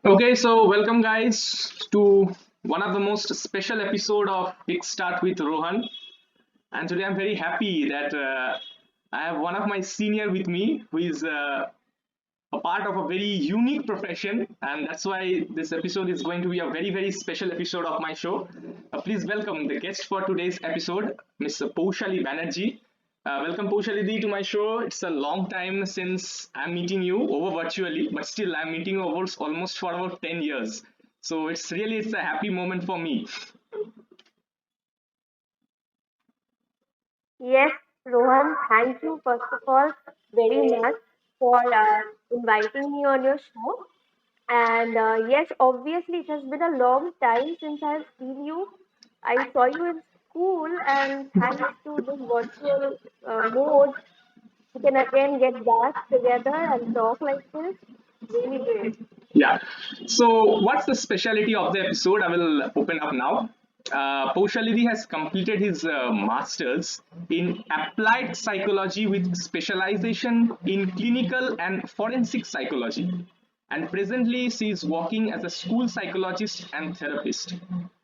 Okay, so welcome guys to one of the most special episode of Kickstart with Rohan. And today I'm very happy that I have one of my senior with me who is a part of a very unique profession, and that's why this episode is going to be a very special episode of my show. Please welcome the guest for today's episode, Miss Poushali Banerjee. Welcome Poushali Di to my show. It's a long time since I'm meeting you over virtually, but still I'm meeting you over almost for about 10 years. So it's a happy moment for me. Yes, Rohan, thank you first of all very much for inviting me on your show. And yes, obviously, it has been a long time since I've seen you. I saw you in school, and thanks to this virtual mode, we can again get back together and talk like this. Really great. Yeah. So, what's the specialty of the episode? I will open up now. Paushalidhi has completed his master's in applied psychology with specialization in clinical and forensic psychology. And presently, she is working as a school psychologist and therapist.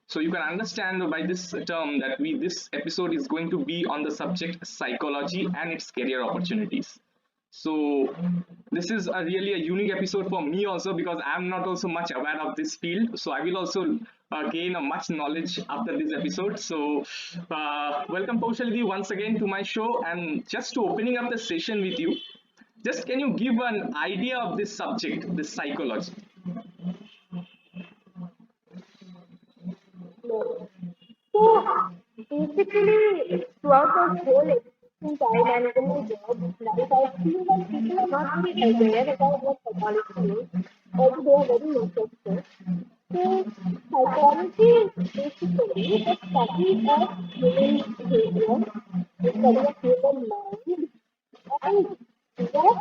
So you can understand by this term that this episode is going to be on the subject psychology and its career opportunities. So this is really a unique episode for me also because I'm not also much aware of this field. So I will also gain a much knowledge after this episode. So welcome Paushalidhi once again to my show, and just to opening up the session with you, just can you give an idea of this subject, this psychology? Yes. So basically, throughout my whole education time and even my job life, I feel that people are not very aware about what psychology is, although they are very interested. So psychology is basically the study of human behavior, the study of human mind, and what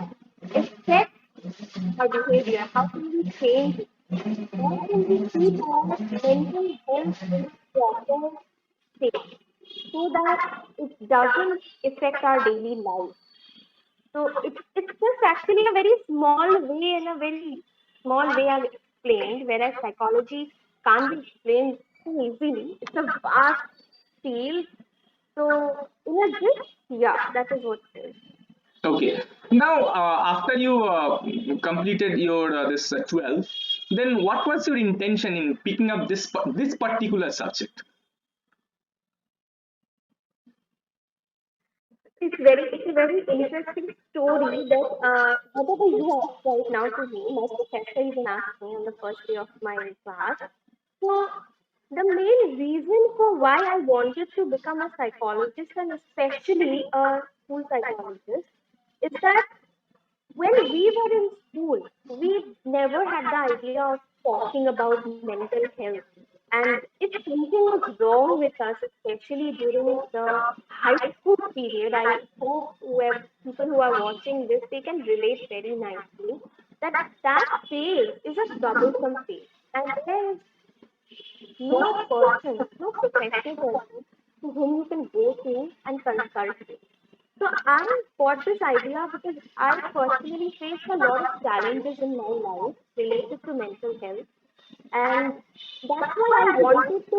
affects our behavior. How can we change it? How can we keep our mental health in a proper state so that it doesn't affect our daily life? So it's just actually a very small way, in a very small way I've explained, whereas psychology can't be explained so easily. It's a vast field. So in a gist, yeah, that is what it is. Okay. Now, after you completed your this 12, then what was your intention in picking up this particular It's a very interesting story that whatever you asked right now to me, my professor even asked me on the first day of my class. So the main reason for why I wanted to become a psychologist and especially a school psychologist is that when we were in school, we never had the idea of talking about mental health. And if something was wrong with us, especially during the high school period, I hope whoever, people who are watching this, they can relate very nicely that that phase is a troublesome phase. And there is no person, no professional person to whom you can go to and consult with. So I got this idea because I personally faced a lot of challenges in my life related to mental health, and that's why I wanted to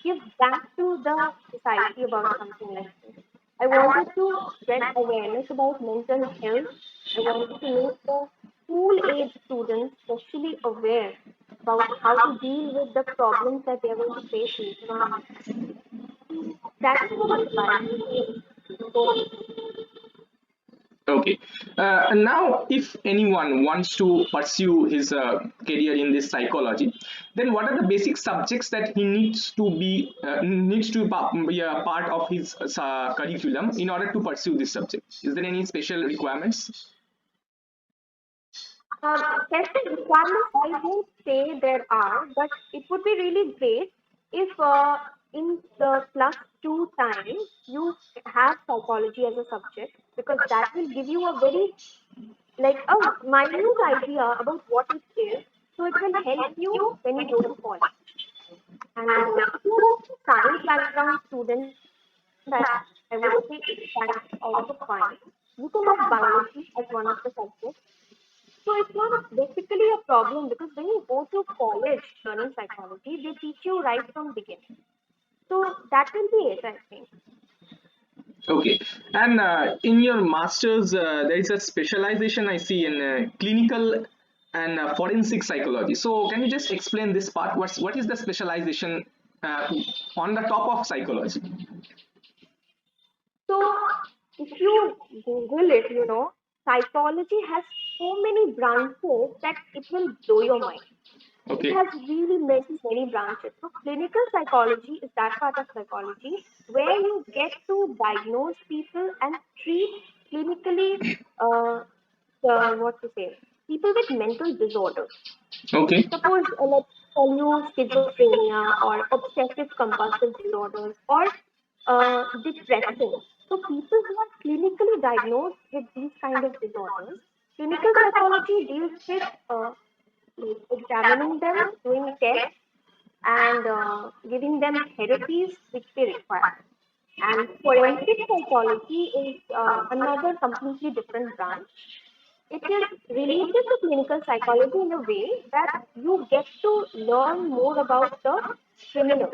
give back to the society about something like this. I wanted to spread awareness about mental health. I wanted to make the school age students especially aware about how to deal with the problems that they are going to face later on. That is what inspired me so much. Okay. And now, if anyone wants to pursue his career in this psychology, then what are the basic subjects that he needs to be a part of his curriculum in order to pursue this subject? Is there any special requirements? Special requirements, I won't say there are, but it would be really great if in the plus two time you have psychology as a subject because that will give you a very like a minute idea about what it is. So it will help you when you go to college. And if you're a science background student, that I would say that's also fine. You can have biology as one of the subjects So it's not basically a problem because when you go to college learning psychology, they teach you right from beginning. So that will be it, I think. Okay, and in your masters, there is a specialization I see in clinical and forensic psychology. So, can you just explain this part? What is the specialization on the top of psychology? So if you Google it, psychology has so many branches that it will blow your mind. It Okay, has really many, many branches. So clinical psychology is that part of psychology where you get to diagnose people and treat clinically, uh, what to say, people with mental disorders. okay, Suppose let's tell you schizophrenia or obsessive compulsive disorders or depression. So people who are clinically diagnosed with these kind of disorders, clinical psychology deals with like examining them, doing tests, and giving them therapies which they require. And forensic psychology is another completely different branch. It is related to clinical psychology in a way that you get to learn more about the criminal,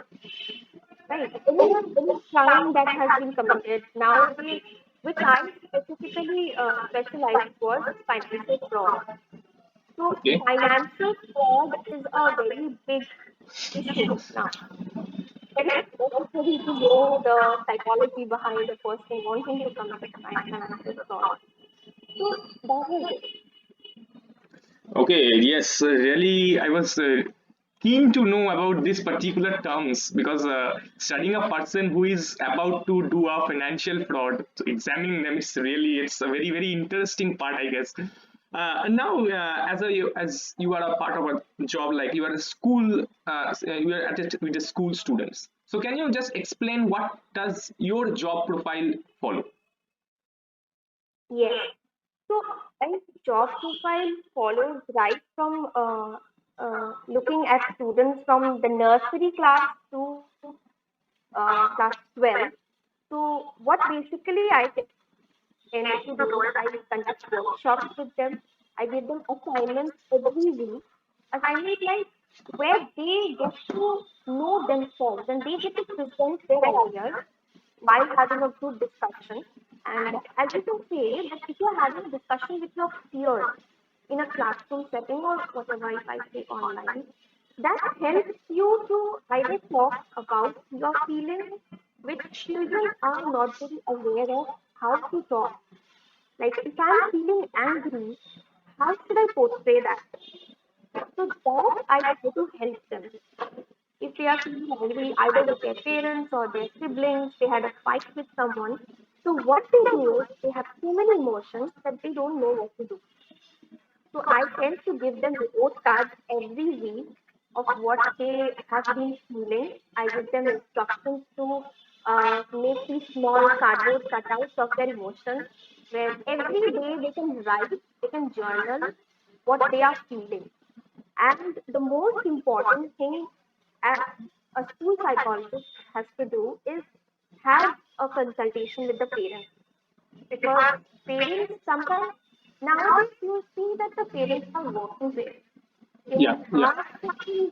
right? Any crime that has been committed nowadays, which I specifically specialized was financial fraud. So okay. financial fraud is a very big issue now. Very necessary to know the psychology behind a person wanting to commit a financial fraud. So that was it. Okay, yes, really, I was keen to know about these particular terms because studying a person who is about to do a financial fraud, so examining them is really it's a very very interesting part, I guess. And now, as you are a part of a job like you are a school, you are with the school students. So can you just explain what does your job profile follow? Yes. So my job profile follows right from looking at students from the nursery class to class 12. So what basically I tend to do is I conduct workshops with them. I give them assignments every week. Assignments like where they get to know themselves and they get to present their ideas while having a group discussion. And as you can say, that if you're having a discussion with your peers in a classroom setting or whatever, if I say online, that helps you to either talk about your feelings, which children are not very aware of how to talk. Like, if I'm feeling angry, how should I portray that? So that I try to help them. If they are feeling angry either with their parents or their siblings, they had a fight with someone. So what they do is they have too many emotions that they don't know what to do. So I tend to give them report cards every week of what they have been feeling. I give them instructions to make these small cardboard cutouts of their emotions, where every day they can write, they can journal what they are feeling. And the most important thing a school psychologist has to do is have a consultation with the parents, because parents sometimes nowadays you see that the parents are working parents. In Yeah, yeah. past 50s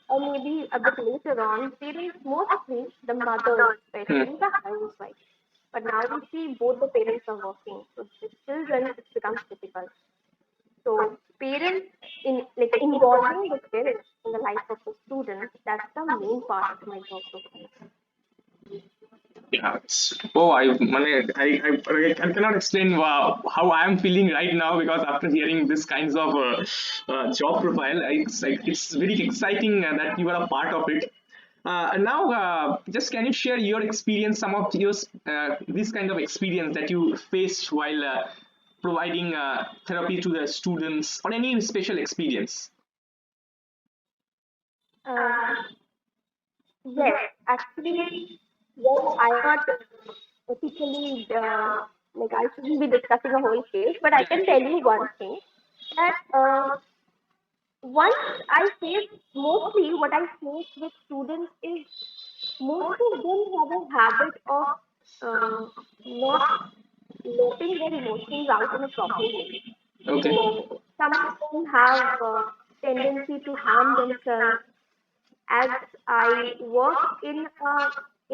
or maybe a bit later on, parents mostly the mothers Hmm. especially the housewives. But now we see both the parents are working, so the children it becomes difficult. So parents in like involving the parents in the life of the student, that's the main part of my job profile. Yeah. Oh, I cannot explain how I am feeling right now because after hearing this kinds of job profile, it's like it's very exciting that you are a part of it. And now, just can you share your experience, some of your this kind of experience that you faced while providing therapy to the students, or any special experience? Uh, yes, actually, well, I'm not ethically like I shouldn't be discussing a whole case, but I Yeah. can tell you one thing that once I face mostly what I face with students is most of them have a habit of not letting their emotions out in a proper way. Okay. So some of them have tendency to harm themselves. As I work in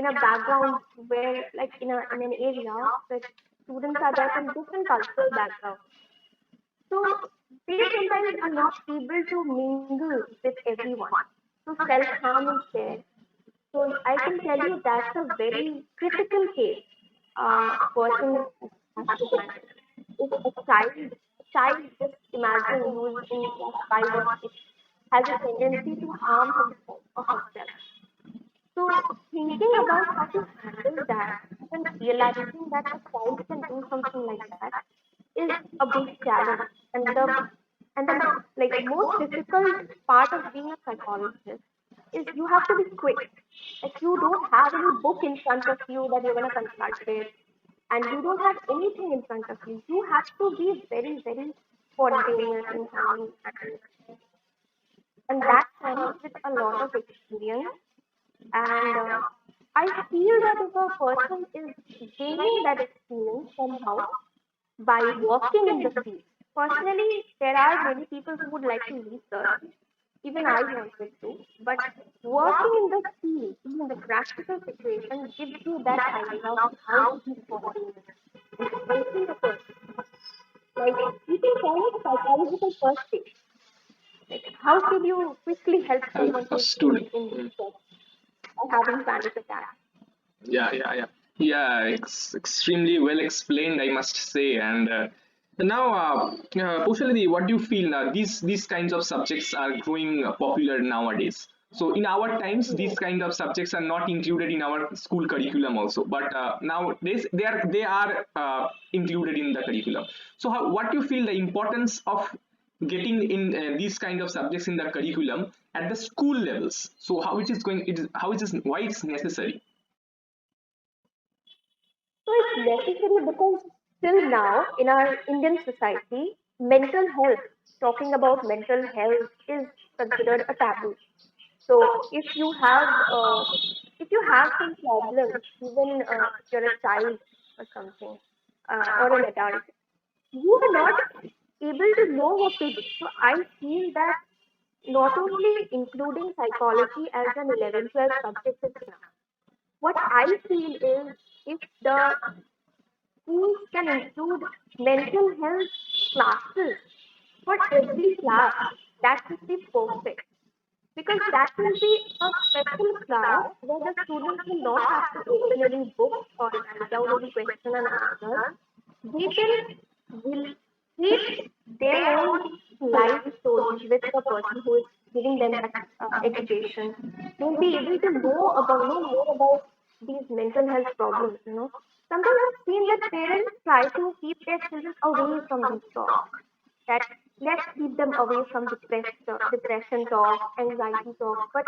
a background where, like, in an area where students are there from different cultural backgrounds, so they sometimes are not able to mingle with everyone. So self harm is there. So I can tell you that's a very critical case a person has to handle. If a child, just imagine, who is in class 5 or 6, has a tendency to harm himself or herself. So thinking about how to handle that and realizing that a child can do something like that is a big challenge. And the like most difficult part of being a psychologist is you have to be quick. Like, you don't have any book in front of you that you're gonna consult with, and you don't have anything in front of you. You have to be very, very spontaneous in handling, and that comes with a lot of experience. And I feel that if a person is gaining that experience somehow by working in the field. Personally, there are many people who would like to research. Even I wanted to. But working in the field, in the practical situation, gives you that idea of how to be spontaneous and helping the person. Like, you can call it psychological first aid. Like, how can you quickly help Help someone who's us to. in distress or having panic attacks? Yeah, yeah, yeah, yeah. Extremely well explained, I must say. And now, Pushali, what do you feel? These kinds of subjects are growing popular nowadays. So in our times, these kind of subjects are not included in our school curriculum also. But nowadays, they are included in the curriculum. So what do you feel the importance of getting in these kind of subjects in the curriculum at the school levels? So how it is going? It is how it is why it's necessary? So it's necessary because till now in our Indian society, mental health, talking about mental health is considered a taboo. So if you have some problems, even if you're a child or something, or an adult, you are not able to know what to do. So I feel that not only including psychology as an 11th, 12th subject is enough. What I feel is, if the schools can include mental health classes for every class, that would be perfect, because that will be a special class where the students will not have to open any book or write down any question and answers. They can relate their own life stories with the person who is giving them that education. They'll be able to know more about these mental health problems. Sometimes I've seen that parents try to keep their children away from these talks, that let's keep them away from depression talk, anxiety talk. But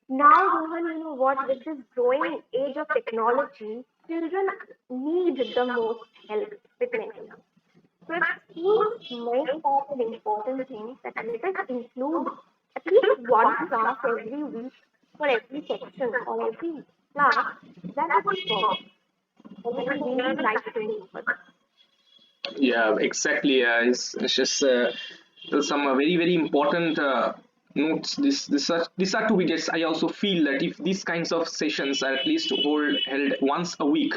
now, Rohan, you know what? With this growing age of technology, children need the most help with mental health. So if schools make that an important thing, that let us include at least one class every week for every section or every class, that would be perfect. And it will really life changing for them. Yeah, exactly. It's just some very very important notes. These are to be gets. I also feel that if these kinds of sessions are at least held once a week,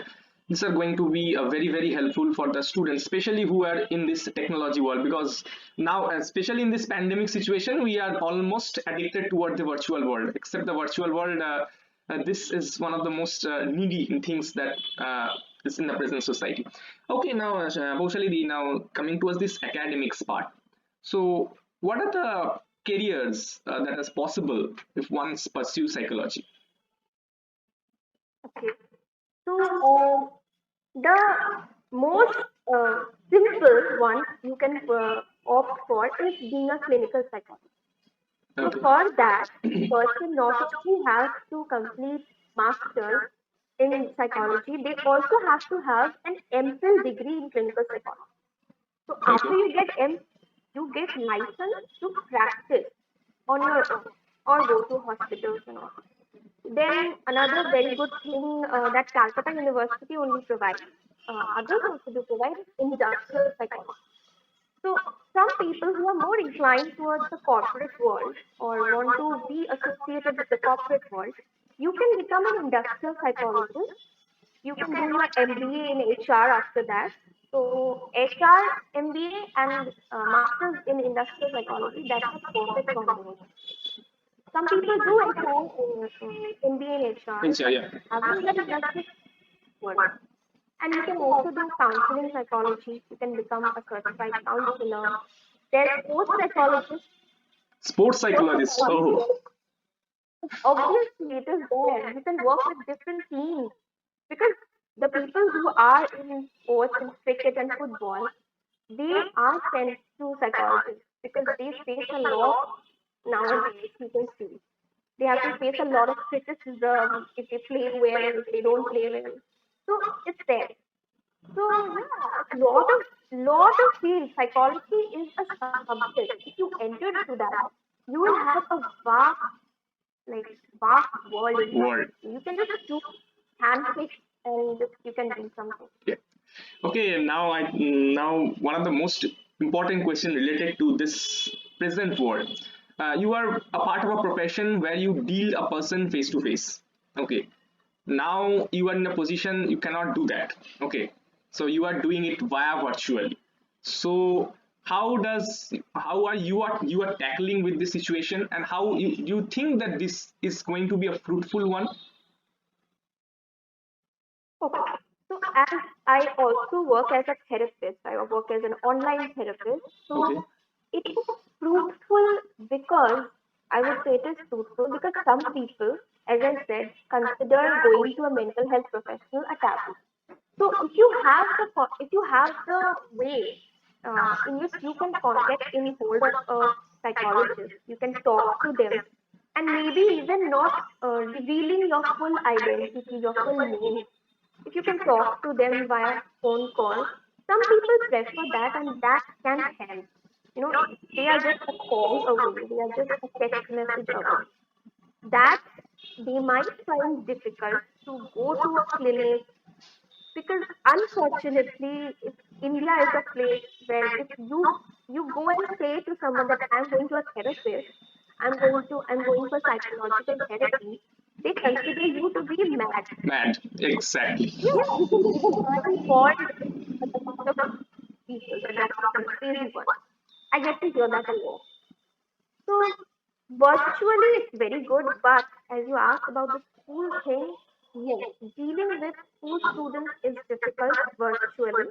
these are going to be very very helpful for the students, especially who are in this technology world. Because now, especially in this pandemic situation, we are almost addicted toward the virtual world. Except the virtual world. This is one of the most needy things that is in the present society. Okay, now, Bhushalidhi, now coming towards this academics part. So, what are the careers that is possible if one pursues psychology? Okay. So the most simple one you can opt for is being a clinical psychologist. So Okay. for that, person not only has to complete masters in psychology, they also have to have an MPhil degree in clinical psychology. So Okay. after you get M, you get license to practice on your own or go to hospitals and all. Then another very good thing that Calcutta University only provides, others also do provide, is industrial psychology. So people who are more inclined towards the corporate world or want to be associated with the corporate world, you can become an industrial psychologist. You can do your MBA in HR after that. So HR, MBA, and masters in industrial psychology, that's a perfect combination. Some people do HR, MBA in HR, Yeah, but yeah. having that industrial world. And you can also do counseling psychology. You can become a certified counselor. There's Sports sports psychologist. psychologist. Oh, Obviously, it is there. You can work with different teams because the people who are in sports in cricket and football, they are sent to psychologists because they face a lot nowadays. You can see they have to face a lot of criticism if they play well, if they don't play well. So it's there. So yeah, it's lot of fields. Psychology is a subject. If you enter into that, you will have a like vast world in front of word. you. You can just do handpick and just you can do something. Yeah. Okay, now one of the most important question related to this present world. You are a part of a profession where you deal a person face to face. Okay. Now you are in a position you cannot do that. Okay. So you are doing it via virtually. So how are you tackling with this situation, and how you think that this is going to be a fruitful one? Okay. So as I also work as a therapist, I work as an online therapist. So Okay. it is fruitful because I would say it is fruitful because some people, as I said, consider going to a mental health professional a taboo. So if you have the way in which you can get in hold of a psychologist, you can talk to them, and maybe even not revealing your full identity, your full name. If you can talk to them via phone call, some people prefer that, and that can help. You know, they are just a call away, they are just a text message away. That they might find difficult to go to a clinic because unfortunately India is a place where if you go and say to someone that I'm going to a therapist, I'm going for psychological therapy, they consider you to be mad. Mad. Exactly. Yes, you can even find fault at the part of people that that's a crazy one. I get to hear that a lot. So virtually it's very good, but as you asked about the school thing, yes, dealing with school students is difficult virtually,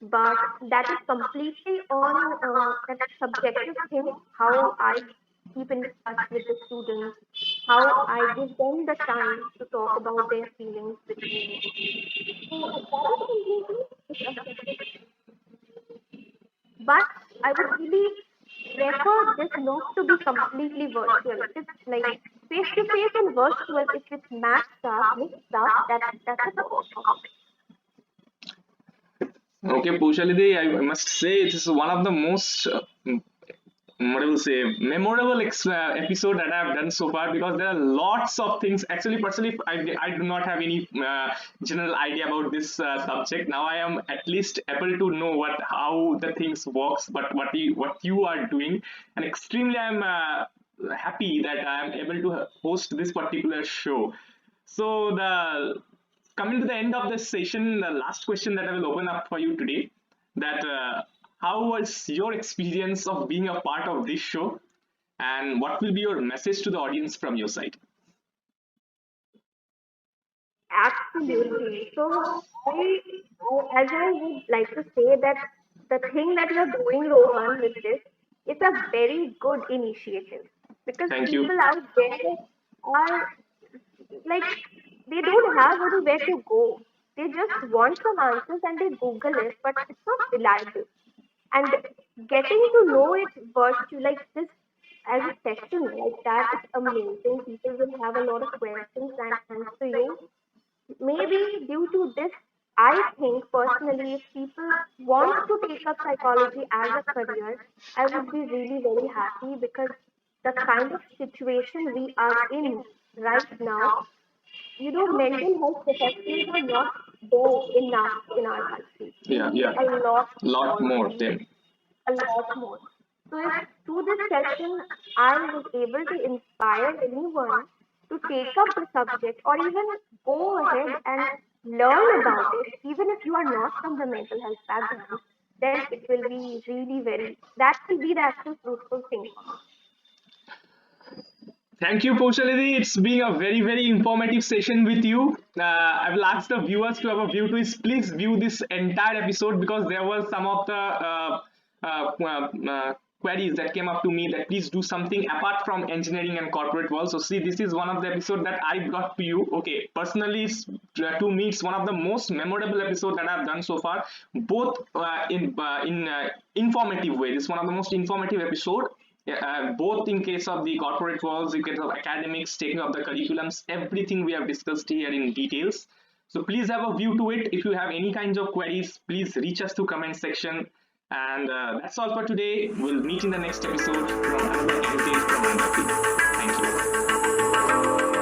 but that is completely on that subjective thing. How I keep in touch with the students, how I give them the time to talk about their feelings with me. So that is completely a subjective. But I would really prefer this not to be completely virtual. If it's like face to face and virtual, if it's mixed up, that's a perfect combination. Okay, Pushalidi, I must say it is one of the most what I will say memorable episode that I have done so far, because there are lots of things. Actually, personally, I do not have any general idea about this subject. Now I am at least able to know what how the things works, but what you are doing, and extremely I'm happy that I am able to host this particular show. So the coming to the end of this session, the last question that I will open up for you today, that how was your experience of being a part of this show, and what will be your message to the audience from your side? Absolutely. So as I would like to say that the thing that you're doing, Rohan, with this, it's a very good initiative because Thank you. people out there are like they don't have anywhere to go. They just want some answers and they Google it, but it's not reliable. And getting to know it virtual like this as a session like that is amazing. People will have a lot of questions and answer you. Maybe due to this, I think personally, if people want to take up psychology as a career, I would be really very happy because the kind of situation we are in right now, mental health professionals are not there enough in our country. We Yeah, need yeah. a lot Lot more. We more need then. a lot more. So, if through this session I was able to inspire anyone to take up the subject or even go ahead and learn about it, even if you are not from the mental health background, then it will be really that will be the actual fruitful thing for me. Thank you, Poushali. It's been a very, very informative session with you. I will ask the viewers to have a view to is please view this entire episode because there were some of the queries that came up to me that please do something apart from engineering and corporate world. So see, this is one of the episode that I brought to you. Okay, personally, to me, it's one of the most memorable episode that I've done so far, both in informative way. It's one of the most informative episode, yeah, both in case of the corporate worlds, in case of academics, taking up the curriculums, everything we have discussed here in details. So please have a view to it. If you have any kinds of queries, please reach us to comment section. And that's all for today. We'll meet in the next episode from another editing from another. Thank you.